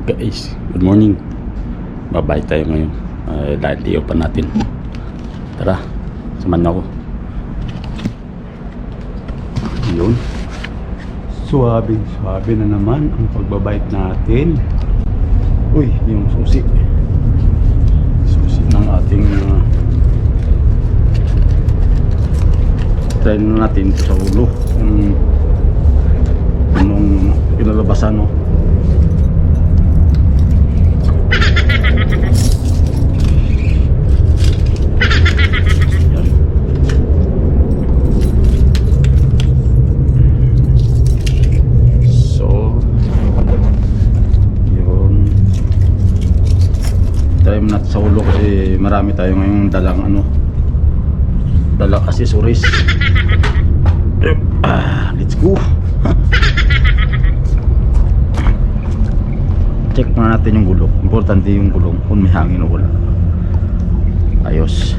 Guys, good morning. Babay tayo ngayon. Dahil iyo pa natin. Tara, samahan niyo ako. Yun. Suwabe na naman ang pagbabike natin. Uy, yung susi. Susi ng ating try na natin sa ulo. Anong pinalabasan, no? Natin sa ulo kasi marami tayo ngayong dalang dalang accessories. Let's go. Check muna natin yung gulong. Importante yung gulong kung may hangin o wala. Ayos,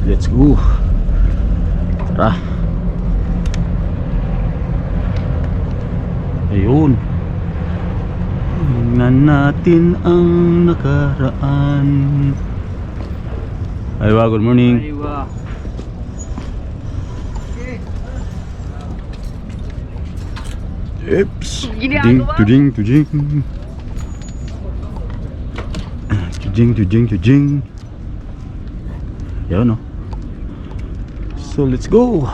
let's go. Tara. Ayun, tingnan natin ang nakaraan. Aywa, good morning. Aywa. Eps. Tuding. Yan, no? So let's go.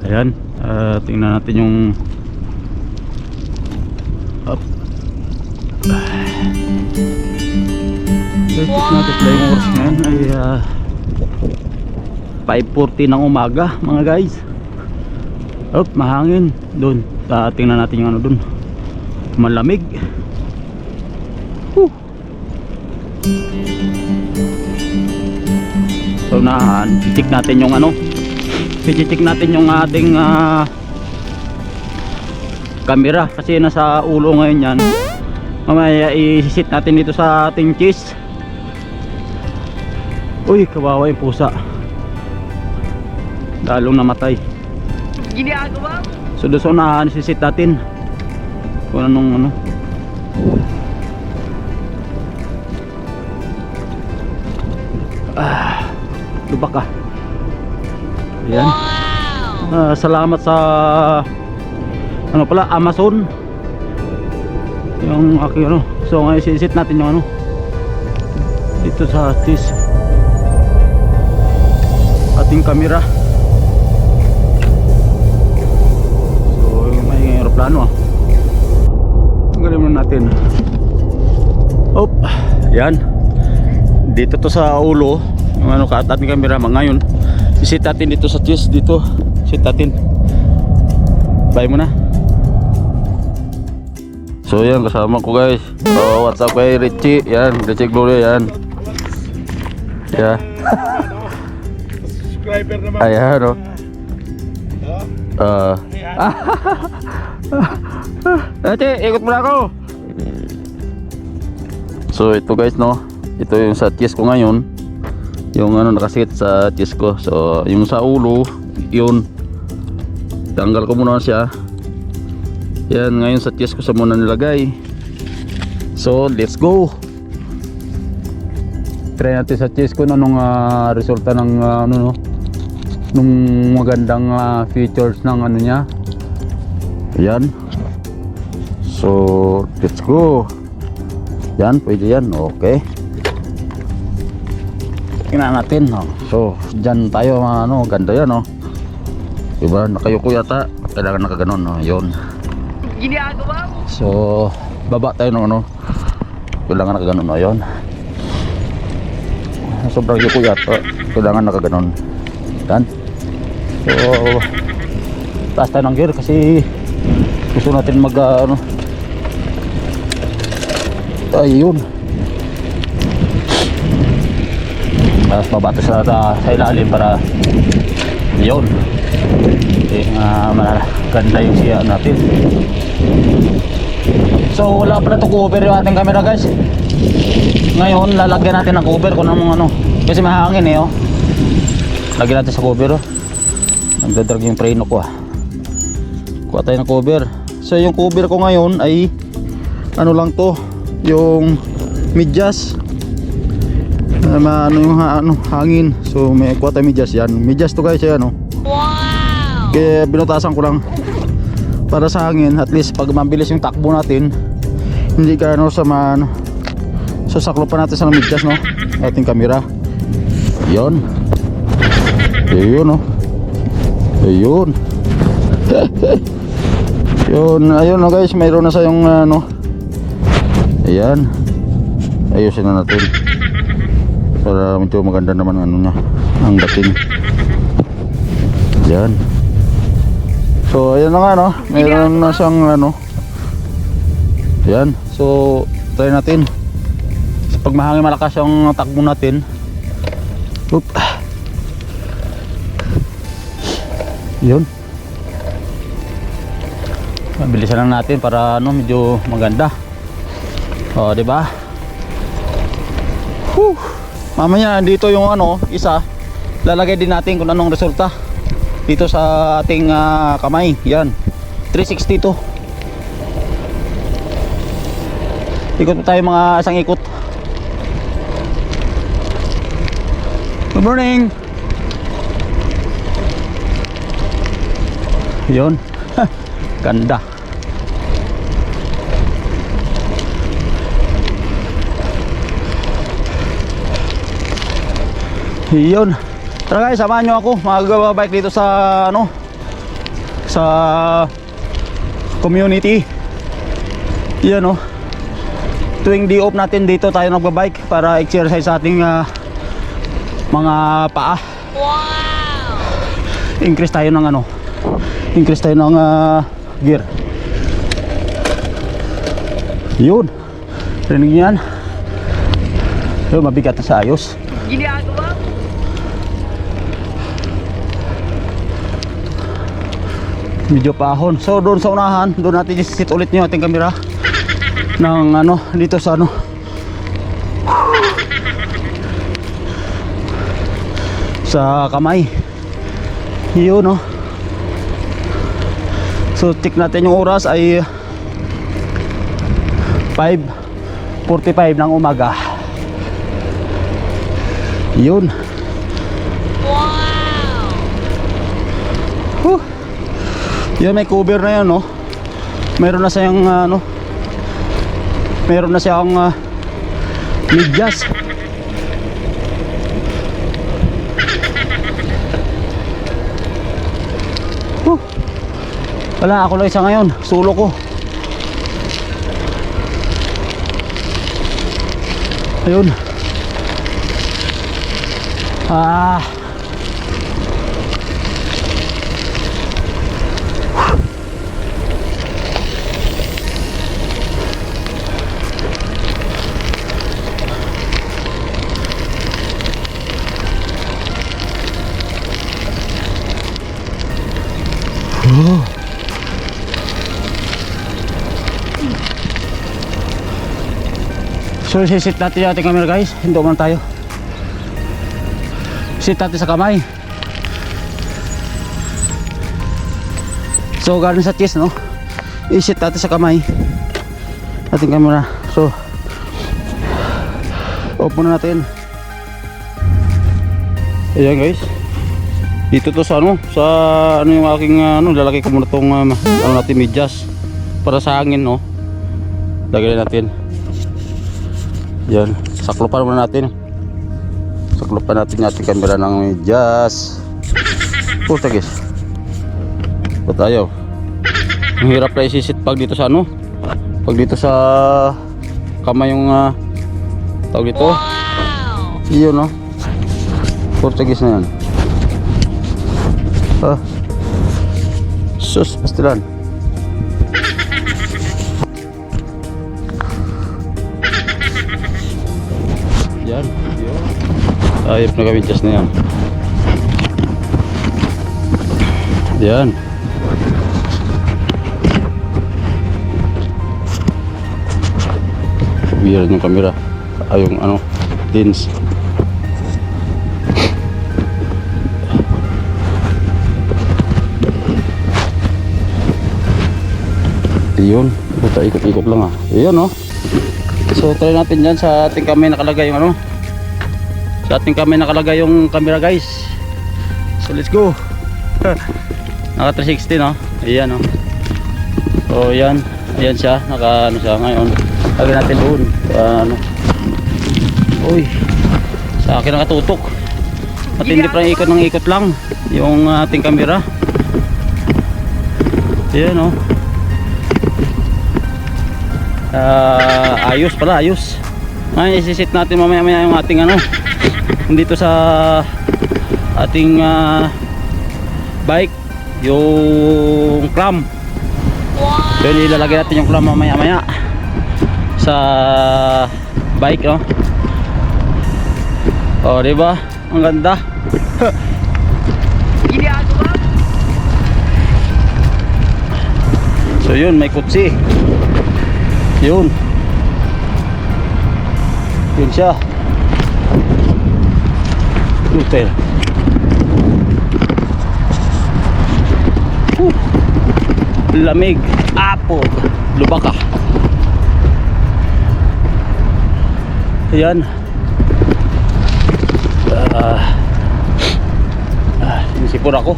Ayan, tingnan natin yung up. Yung oras ngayon ay 5:40 ng umaga, mga guys. Up, mahangin doon. Tingnan natin yung doon. Malamig. So check natin yung check natin yung ating camera kasi nasa ulo ngayon yan. Mamaya i-sit natin dito sa ating cheese. Uy, kawawa yung pusa, lalong namatay. Ginagawa? So doon sa sit natin kung anong lubak ka. Ayan. Salamat sa Amazon yung aking so ngayon sisit natin yung dito sa ating camera. So yung may aeroplano galing mo natin. Yan dito to sa ulo yung ating camera. Ngayon sisit natin dito sa chest, dito sit natin. Bye muna. So yan, kasama ko guys. So what's up kay Richie. Yan, Richie Gloria yan. Yeah. Subscriber naman. Ayan o. Richie, ikot muna ako. So ito guys, no. Ito yung sa chest ko ngayon. Yung nakasikit sa chest ko. So yung sa ulo, yun tanggal ko muna siya. Yan, ngayon sa chest ko sa muna nilagay. So let's go. Try natin sa chest ko nung resulta ng nung magandang features ng niya. Ayan. So let's go. Yan, pwede yan. Okay, tingnan natin. So dyan tayo, ganda yan, diba? Nakayuko yata, kailangan nakaganon, yun. Ginagawa mo? So baba tayo ng kailangan nakaganon, yun. Sobrang yuko yata, kailangan nakaganon. Yan. So taas tayo ng gear kasi gusto natin mag ayun. Tapos mabato sa ilalim para yun. Ganda yung siya natin. So wala pala ito cover yung ating camera guys. Ngayon lalagyan natin ng cover kung anong kasi mahangin lagyan natin sa cover. Nagdadrag yung preno ko Kuha tayo ng cover. So yung cover ko ngayon ay ano lang to, yung medyas. Ano yung hangin. So may kwata medyas yan. Medyas to guys, yan oh. Wow! Kaya binutasan ko lang para sa hangin, at least pag mabilis yung takbo natin, hindi ka ano sa sasaklopan natin sa medyas, no, ating camera. Yun. Ayun oh. Ayun. Yun, ayun no guys, mayroon na sa yung ano. Ayan. Ayusin na natin para medyo maganda naman ano niya, ang dating. Yan. So ayan na nga no, mayroon na siyang ano. Yan. So try natin. So, pag mahangin malakas yung takbo natin. Oop. Yun. Mabilisan lang natin para ano, medyo maganda. Oh, di ba? Mamaya dito yung ano, isa lalagay din natin kung anong resulta dito sa ating kamay. Yan, 360 to. Ikot tayo mga isang ikot. Good morning. Yun. Ganda. Yun. Tara guys, samahan nyo ako. Mag-bike dito sa ano, sa community. Yan oh. Tuwing day off natin dito tayo nagbabike para exercise sa ating mga paa. Wow! Increase tayo ng ano, increase tayo ng gear. Yun. Rinig nyo yan. Yun, mabigat na sa ayos. Ginagawa mo? Medyo paahon. So doon sa unahan, doon natin i-sit ulit nyo ating camera ng ano, dito sa ano, sa kamay. Yun no. So check natin yung oras ay 5:45 ng umaga. Yun. Wow! Yan, may cover na yan no. Meron na siyang ano, meron na siyang medyas. Wala, ako lang isa ngayon, solo ko. Ayun. So sisit natin yung ating camera guys. Hinto man tayo. Sit natin sa kamay. So galing sa chest no, i-sit natin sa kamay ating camera. So off muna natin. Ayan guys, dito to sa ano, sa ano yung aking ano, lalagay ko muna tong ano natin, medyas para sa hangin no. Lagay natin. Yan, saklopan muna natin. Saklopan natin yung ating camera ng medyas. Puta guys, ito tayo. Ang hirap na isisit pag dito sa ano, pag dito sa kamay yung tawag dito. Wow! Iyon no, Portuguese na yan. Sus, pastilan. Yan, yun. Ayop na kami just na yan. Yan. Weird yung camera. Ay yung ano, lens. Yun, puta, ikot-ikot lang ah. Yun oh. So try natin dyan sa ating kamay nakalagay yung ano. Sa ating kamay nakalagay yung camera guys. So let's go. Naka 360 no. Ayan oh. So yan, ayan siya, naka ano siya ngayon. Lagyan natin doon. Ano. Uy. Sa akin nakatutok. Matindi pa yung ikot ng ikot lang yung ating camera. Ayan oh. Ayos pala, ayos. Ngayon isisit natin mamaya-maya yung ating ano dito sa ating bike, yung clam. Wow. So ilalagay natin yung clam mamaya-maya sa bike no. Oh, di ba? Ang ganda. Ginagawa. So yun, may kutsi. Yun. Yun siya. Hotel. Lamig. Apo. Lubaka. Ayan. Sinisipur ako.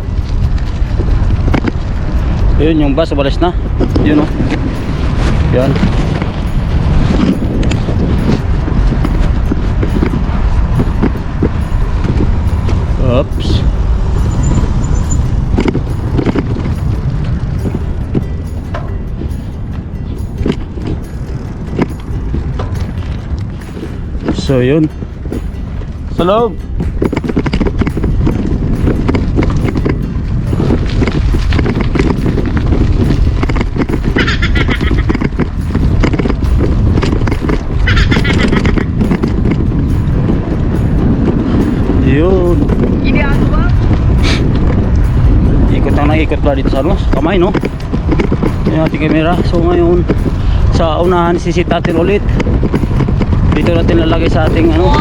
Yun yung bus, walis na. Yun oh. Yan. Oops. So yun. Sa loob. Yun. Ginagawa. Ikot lang ng ikot ba dito sa ano? Kamay no? Yung ating camera. So ngayon sa unahan sisit natin ulit. Dito natin lalagay sa ating ano. Wow.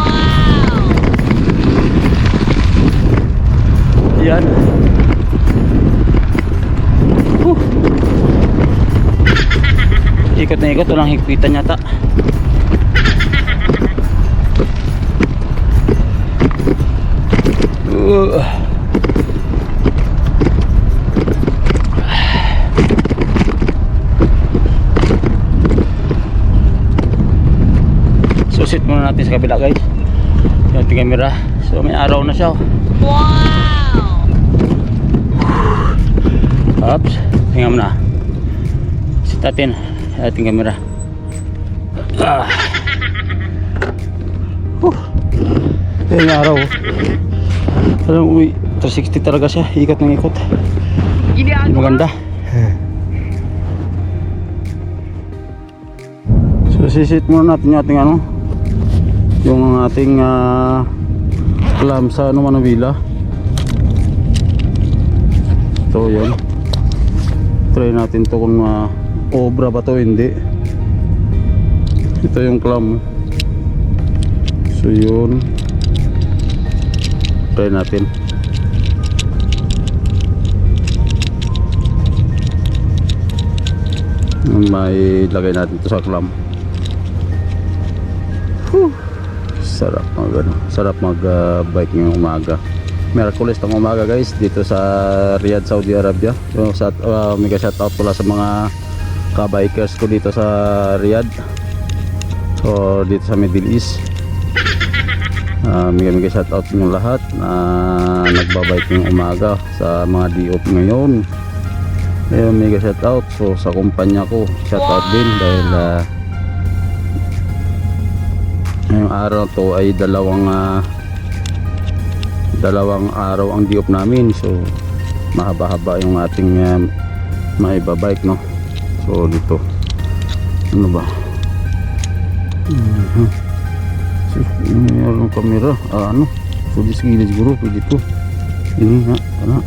Yan. Ikot na ikot, walang higpitan yata. Susit muna natin sa kabila guys yung ating camera. So may araw na siya. Wow. Oops, hinga muna. Sit natin yung ating camera. Yan yung araw. Parang uy, 360 talaga siya. Ikot ng ikot. Ginagawa. Maganda. So sisit muna natin yung ating ano, yung ating clam sa ano, Manawila. So yun, try natin to kung obra ba to, hindi. Ito yung clam. So yun, try natin. May lagay natin to sa clam. Sarap mag ano, sarap mag bike ngayong umaga. Miyerkules ng umaga guys dito sa Riyadh, Saudi Arabia. So mega shout out pala sa mga ka-bikers ko dito sa Riyadh. So dito sa Middle East. Mega shout out niyo lahat na nagbabike ngayong umaga sa mga DOP ngayon. Ayun, mega shout out. So sa kumpanya ko, shout out din dahil ngayong araw to ay dalawang araw ang diop namin. So mahaba-haba yung ating maibabike no. So dito ano ba, so, mayroong camera ano. So di siguro pwede to. Ini nga ano,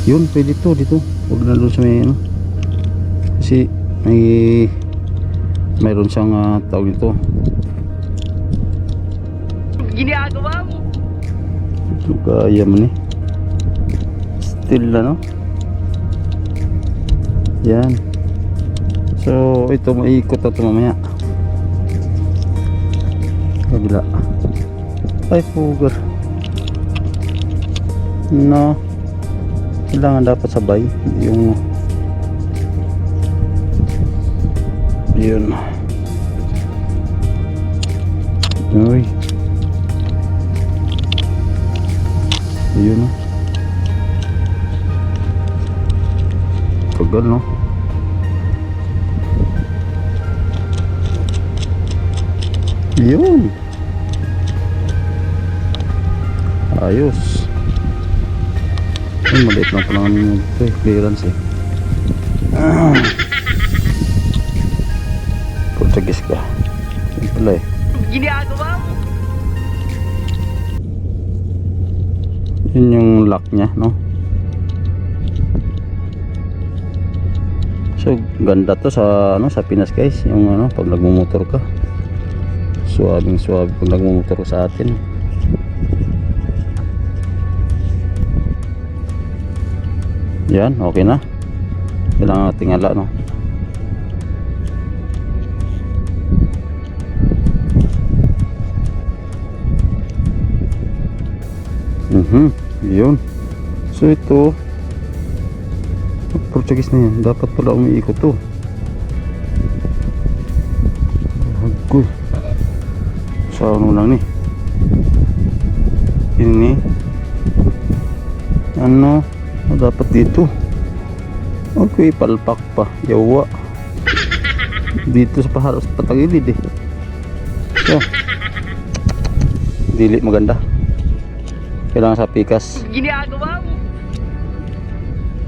yun pwede to dito. Huwag na doon sa may ano, kasi mayroon siyang tawag dito. Ginagawa mo. Ito kaya man eh. Still ano. Yan. So ito maiikot na ito mamaya. Kabila. Ay pugar. No. Kailangan dapat sabay yung yun. Uy. Yun. Tagal no. Yun. Ayos. Ay, maliit lang pala ng ito eh, clearance eh. Portuguese ka. Yan pala eh. Ginagawa mo. Yun yung lock niya, no? So, ganda to sa ano, sa Pinas guys, yung ano, pag nagmumotor ka. Suwabing suwabe pag nagmumotor sa atin. Yan, okay na. Kailangan nating ala, no? Yun. So ito Portuguese na yan. Dapat pala umiikot to. Agoy. Sa ano lang ni. Ini. Ano? Dapat dito. Okay, palpak pa. Yawa. Dito sa paharos patagilid eh. So. Dili maganda. Kailangan sa pikas. Ginagawa mo.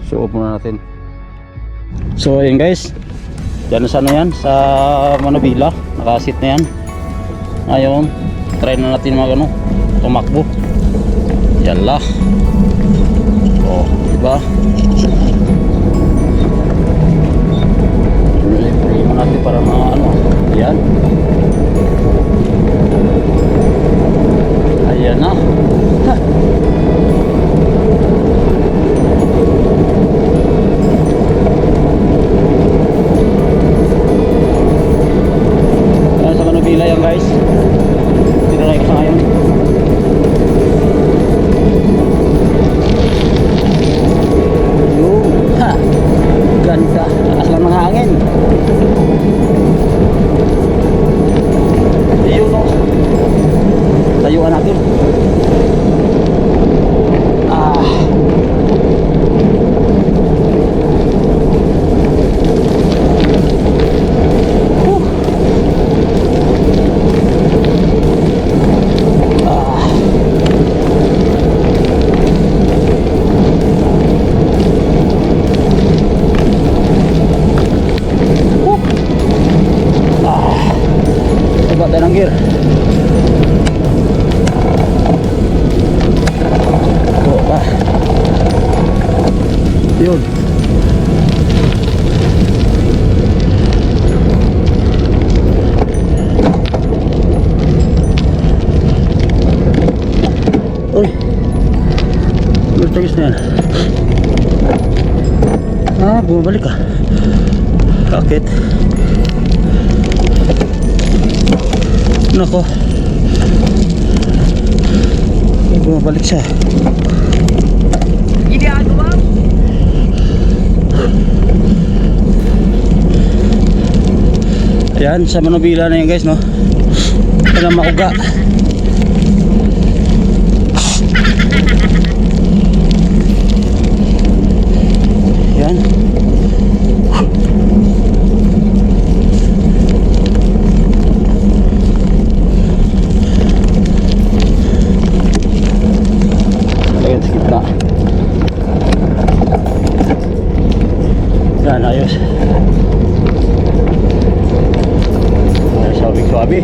So, muna natin. So, ayun guys. Diyan sa ano yan? Sa Manabila. Nakasit na yan. Ayun. Try na natin mag ano. Tumakbo. Yala. Oh, diba? Pray mo natin para mga ano. Ayan. Ayan na. Ha. Ayan sa Manubila yan guys. Tinanay ko sa ngayon. Yun. Ha. Ganda. Lakas lang ng hangin. Ayun o. Tayuan natin. Coba tayo ng gear. Yun. Uy. Portuguese na yan. Ah, bumabalik ka. Bakit? Nako. Bumabalik siya. Ginagawa mo. Ayan, sa Manubila na yan guys, no? Walang mauga. Ayan. Ayan, skip na. Yan, ayos. Suabe.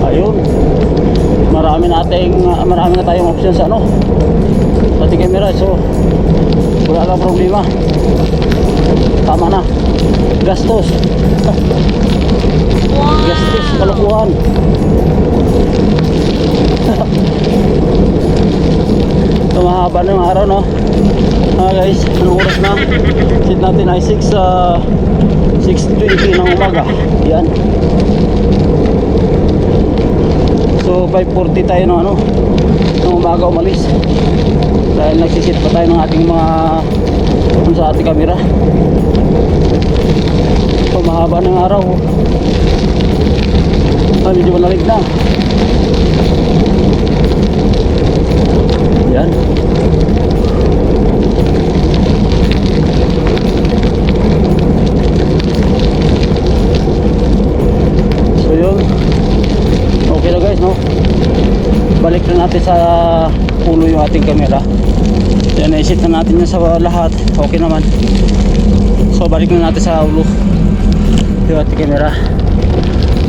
Ayun. Marami na tayong option sa ano. Pati camera, so wala lang problema. Tama na. Gastos. Gastos, kalukuhan. So, mahaba na yung araw, no? Guys, anong oras na? Set natin ay 6:20 ng umaga. Yan. So 5:40 tayo ng ng umaga umalis. Dahil nagsisit pa tayo ng ating mga sa ating camera. So mahaba ng araw. Medyo malalig na. Yan. So yun. Okay na guys, no? Balik na natin sa ulo yung ating camera. Yan, na-set na natin yan sa lahat. Okay naman. So balik na natin sa ulo yung ating camera.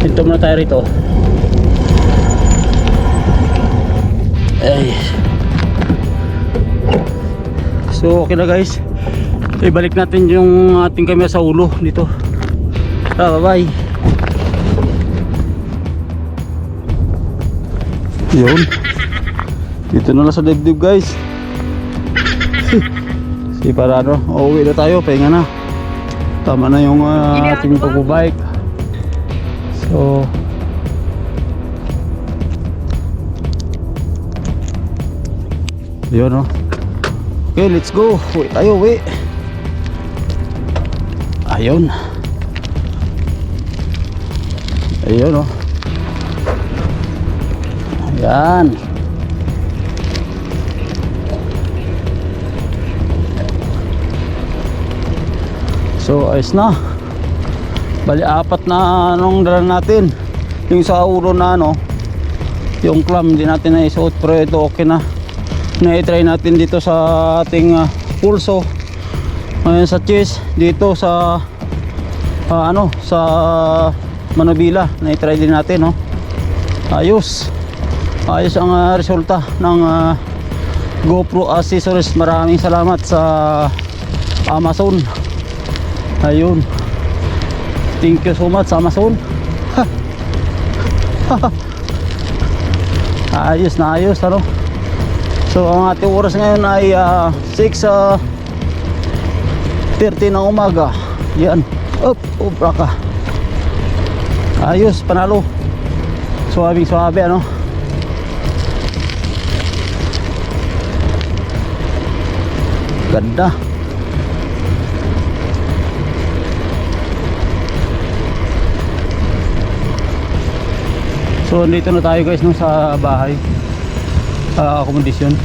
Dito muna tayo rito. Ay. So okay na guys. Ibalik natin yung ating camera sa ulo dito. Bye bye. Yun. Dito na lang sa dibdib guys. Si para uuwi na tayo, pahinga na. Tama na yung ating pagbubike. So yun, no? Okay, let's go. Uwi tayo, uwi. Ayun. Ayun, no? Ayan. So ayos na. Bali apat na anong dala natin. Yung sa ulo na yung clam hindi natin naisuot, pero ito okay na. Na-try natin dito sa ating pulso. Ngayon sa chest dito sa sa manubila. Na-try din natin, no. Ayos. Ayos ang resulta ng GoPro accessories. Maraming salamat sa Amazon. Ayun. Thank you so much Amazon. Ayos na ayos, ano. So ang ating oras ngayon ay 6:30 ng umaga. Yan. Obra ka. Ayos, panalo. Suwabing suwabe, ano. Ganda. So dito na tayo guys, no, sa bahay. Akomodasyon.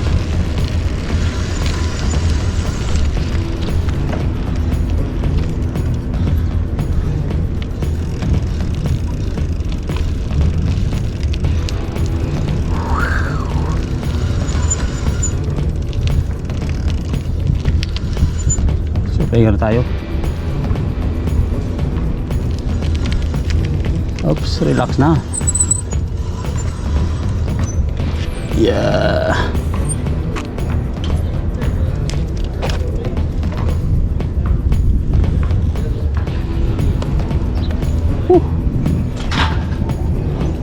So pahinga na tayo. Oops, relax na. Yeah.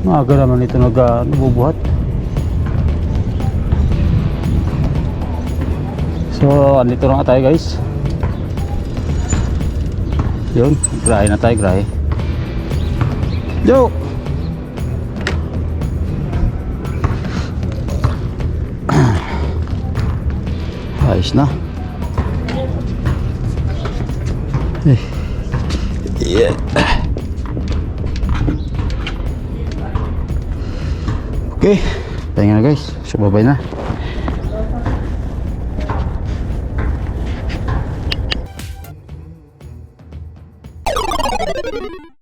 Maaga naman ito nabubuhat. So andito na nga tayo guys. Yun, grahe na tayo, grahe. Yo! Ayos na. Yeah. Okay, pahinga na guys. So babay na.